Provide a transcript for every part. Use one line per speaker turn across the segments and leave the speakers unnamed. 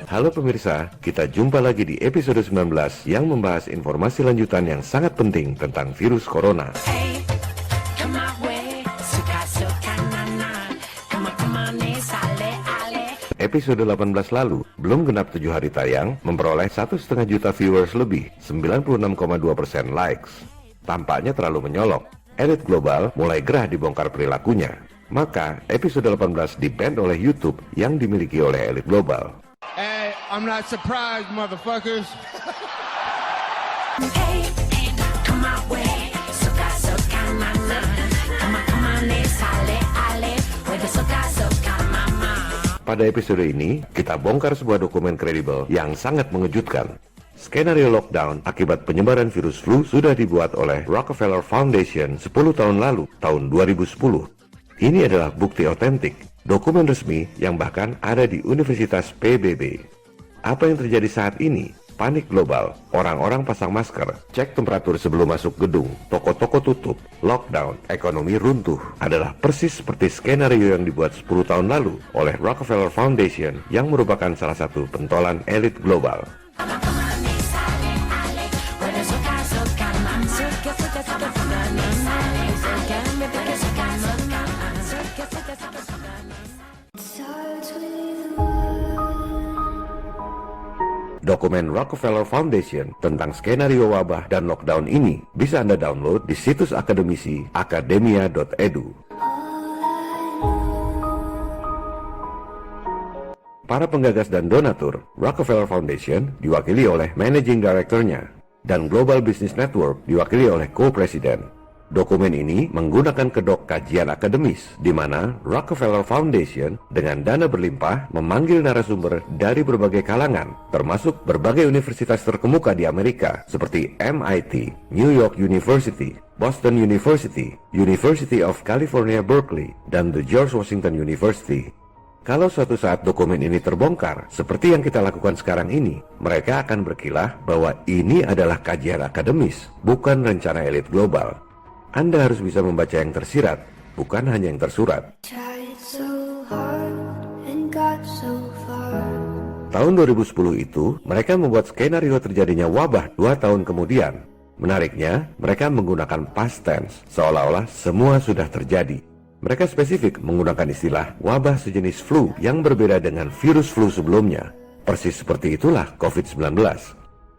Halo pemirsa, kita jumpa lagi di episode 19 yang membahas informasi lanjutan yang sangat penting tentang virus corona. Episode 18 lalu, belum genap 7 hari tayang, memperoleh 1,5 juta viewers lebih, 96,2% likes. Tampaknya terlalu menyolok. Elit global mulai gerah dibongkar perilakunya. Maka, episode 18 di-ban oleh YouTube yang dimiliki oleh elit global.
Hey, I'm not surprised, motherfuckers.
Pada episode ini, kita bongkar sebuah dokumen kredibel yang sangat mengejutkan. Skenario lockdown akibat penyebaran virus flu sudah dibuat oleh Rockefeller Foundation 10 tahun lalu, tahun 2010. Ini adalah bukti otentik, dokumen resmi yang bahkan ada di Universitas PBB. Apa yang terjadi saat ini? Panik global, orang-orang pasang masker, cek temperatur sebelum masuk gedung, toko-toko tutup, lockdown, ekonomi runtuh, adalah persis seperti skenario yang dibuat 10 tahun lalu oleh Rockefeller Foundation yang merupakan salah satu pentolan elit global. Dokumen Rockefeller Foundation tentang skenario wabah dan lockdown ini bisa Anda download di situs akademisi academia.edu. Para penggagas dan donatur Rockefeller Foundation diwakili oleh Managing Director-nya dan Global Business Network diwakili oleh Co-Presiden. Dokumen ini menggunakan kedok kajian akademis, di mana Rockefeller Foundation dengan dana berlimpah memanggil narasumber dari berbagai kalangan, termasuk berbagai universitas terkemuka di Amerika, seperti MIT, New York University, Boston University, University of California Berkeley, dan The George Washington University. Kalau suatu saat dokumen ini terbongkar, seperti yang kita lakukan sekarang ini, mereka akan berkilah bahwa ini adalah kajian akademis, bukan rencana elit global. Anda harus bisa membaca yang tersirat, bukan hanya yang tersurat. Tahun 2010 itu, mereka membuat skenario terjadinya wabah 2 tahun kemudian. Menariknya, mereka menggunakan past tense, seolah-olah semua sudah terjadi. Mereka spesifik menggunakan istilah wabah sejenis flu yang berbeda dengan virus flu sebelumnya. Persis seperti itulah COVID-19.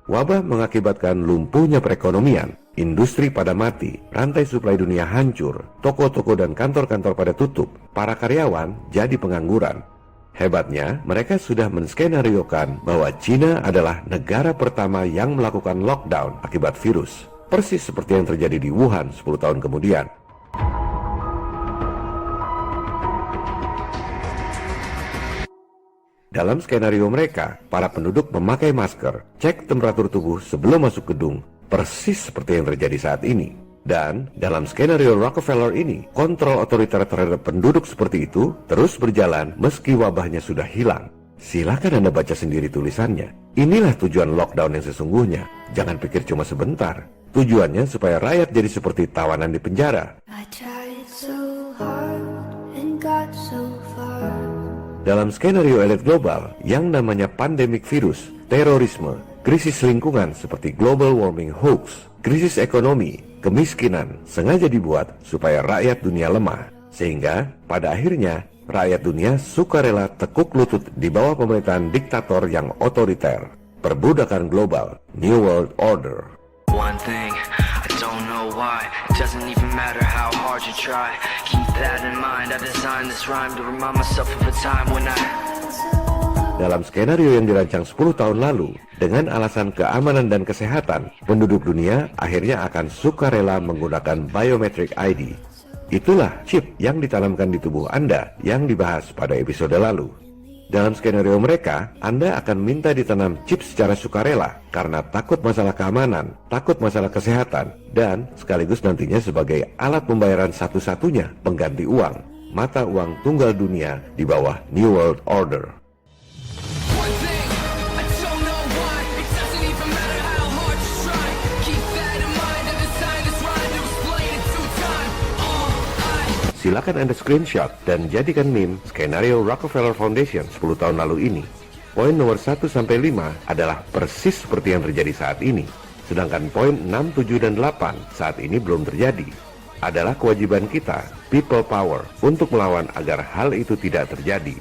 Wabah mengakibatkan lumpuhnya perekonomian, industri pada mati, rantai suplai dunia hancur, toko-toko dan kantor-kantor pada tutup, para karyawan jadi pengangguran. Hebatnya, mereka sudah menskenariokan bahwa Cina adalah negara pertama yang melakukan lockdown akibat virus, persis seperti yang terjadi di Wuhan 10 tahun kemudian. Dalam skenario mereka, para penduduk memakai masker, cek temperatur tubuh sebelum masuk gedung, persis seperti yang terjadi saat ini. Dan dalam skenario Rockefeller ini, kontrol otoriter terhadap penduduk seperti itu terus berjalan meski wabahnya sudah hilang. Silakan Anda baca sendiri tulisannya. Inilah tujuan lockdown yang sesungguhnya. Jangan pikir cuma sebentar. Tujuannya supaya rakyat jadi seperti tawanan di penjara. Dalam skenario elit global yang namanya pandemik virus, terorisme, krisis lingkungan seperti global warming hoax, krisis ekonomi, kemiskinan sengaja dibuat supaya rakyat dunia lemah. Sehingga pada akhirnya rakyat dunia sukarela tekuk lutut di bawah pemerintahan diktator yang otoriter. Perbudakan global, New World Order.
One thing, I don't know why. It doesn't even matter how hard you try. Keep that in mind. I designed this rhyme to remind myself of a time when I...
Dalam skenario yang dirancang 10 tahun lalu, dengan alasan keamanan dan kesehatan, penduduk dunia akhirnya akan sukarela menggunakan biometric ID. Itulah chip yang ditanamkan di tubuh Anda yang dibahas pada episode lalu. Dalam skenario mereka, Anda akan minta ditanam chip secara sukarela karena takut masalah keamanan, takut masalah kesehatan, dan sekaligus nantinya sebagai alat pembayaran satu-satunya pengganti uang, mata uang tunggal dunia di bawah New World Order. Silakan Anda screenshot dan jadikan meme skenario Rockefeller Foundation 10 tahun lalu ini. Poin nomor 1 sampai 5 adalah persis seperti yang terjadi saat ini. Sedangkan poin 6, 7, dan 8 saat ini belum terjadi. Adalah kewajiban kita, people power, untuk melawan agar hal itu tidak terjadi.